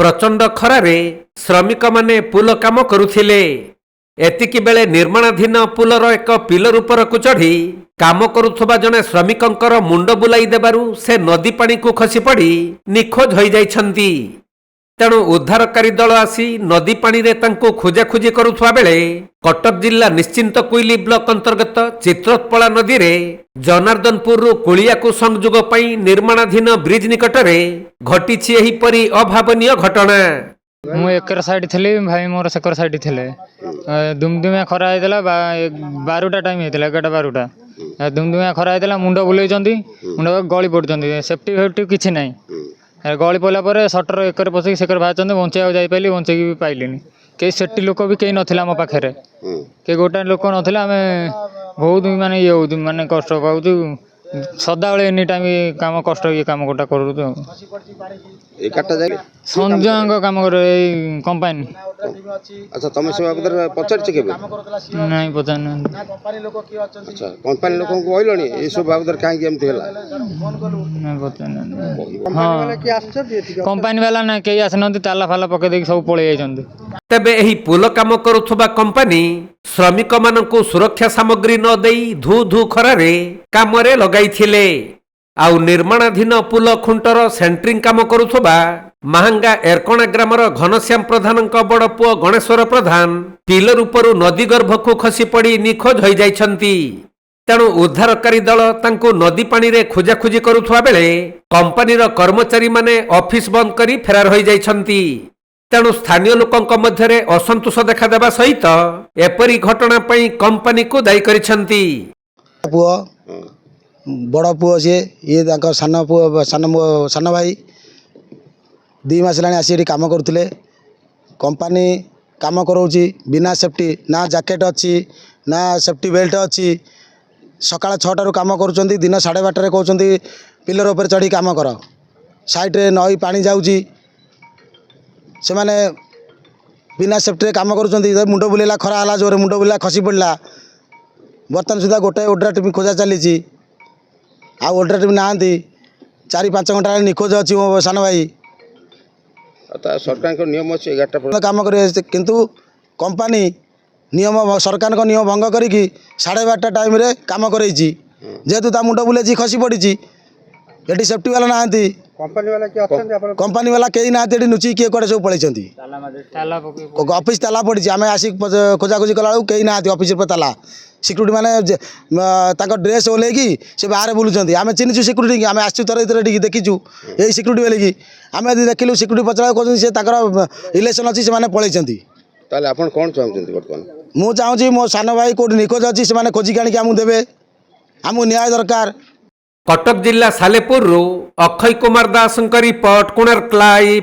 प्रचंड खरारे श्रमिक माने पुल काम करुथिले। एतिकी बेले निर्माणाधीन पुलर एक पिलर उपरकु चढ़ी काम करुथबा जने श्रमिकंकर मुंड बुलाई देबारु से नदी पानी को खसी पड़ी निखोज होई जाइछंती। तेणु उद्धारकारी दल आसी नदी पानी रे तांको खोजाखोजी करुथबा बेले कटक जिला निश्चिंत कोइली ब्लॉक अंतर्गत चित्रोत्पला नदी रे जनार्दनपुर कुलिया को संयोग पई निर्माणाधीन ब्रिज निकटरे घटिछि एहिपरि अभावनीय घटना। मु एकर साइड थी भाई मोर सेकर साइड थे दुमदुमिया खरा होता 12टा टाइम होता 11टा 12टा दुमदुमिया खरा होता मुंड बुले मुंड गली पड़ते सेफ्टी फेफ्टी किसी ना गली पड़ा सटर एक पशिक सेकर बाहर बचाई जापारे बचे भी पाइले कई सेफ्टी लोक भी कई नाला आम पाखे कई गोटा लोक नाला आम बहुत मानने ये मानने कष्ट पाचु सदा बेले एनी टाइम काम कष्ट ये काम गोटा करूँ संजय काम कर कंपानी। अच्छा तुम से पचार नहीं पचार अच्छा कंपानी लोक कहलानी ये सब बाबद कहीं हाँ कंपानी वाला ना कई आसना ताला फाला पकई सब पलि जाइए। तेबे एही पुल काम करुथबा कंपानी श्रमिक मानकु सुरक्षा सामग्री न देई धू धू खरारे कामरे लगाइथिले। आउ निर्माणाधीन पुल खुंटर सेंट्रिंग काम करुथबा महांगा एरकणा ग्रामर घनश्याम प्रधान बड़ पुओ गणेश्वर प्रधान पिलर उपरु नदी गर्भकु खसी पड़ी निखोज होई जाइछंती। तेणु उद्धारकारी दल तांको नदी पानी रे खोजाखोजी करुथबा बेले कंपानीर कर्मचारी माने ऑफिस बंद करी फेरार होई जाइछंती। तेणु स्थानीय लोकंक मध्यरे असंतोष देखा देबा सहित एपरी घटना पई कंपानी को दायी करिसंती। पुओ बड़ पुओ सी ये सान पुओ सान भाई 2 मास लाणी आसी काम करुले कंपानी काम कराऊँगी बिना सेफ्टी ना जैकेट अच्छी ना सेफ्टी बेल्ट अच्छी सकाळ 6टारू काम करुँच दिन 12:30 कहते पिलर उपर चढ़ी काम कर साइड्रे नई पानी जाऊँगी से माने बिना सेफ्टी काम करुँच मुंड बुलेला खरा है जोरे मुंड बुलेला खसी पड़ा बर्तमान सुधा गोटे ओड्रा टीम खोजा चली आ ओड्रा टीम ना 4-5 घंटा निखोज अच्छी मो सान भाई सरकार नियम अच्छे 11टा काम कर किंतु कंपानी नियम सरकार नियम भंग करी 12:30 टाइम रे काम करई जेहेतु ता मुंड बुले खसी पड़ी ये सेफ्टी वाला ना कंपानी वाला कई ना नुची किए कड़े सब पलैंती ऑफिस ताला पड़ी आम आसिक खोजाखोजी कला कई ना ऑफिस ताला सिक्यूरीटी माने ड्रेस ओल्लैकी से बाहर बुलूँ आम चिन्हचु सिक्यूरीटी आम आसू थर देखीचु यही सिक्यूरीटी बोलिकी आम देखिलु सिक्यूरीटी पचरा कहते इलेक्शन अच्छी से पलैंती कौन चाहते बर्तमान मु चाहूँगी मो सान भाई कौट निखोज अच्छी से खोजिक आमको देवे आमको न्याय दरकार। कटक जिला सालेपुर अक्षय कुमार दास रिपोर्ट कोणार्क लाइव।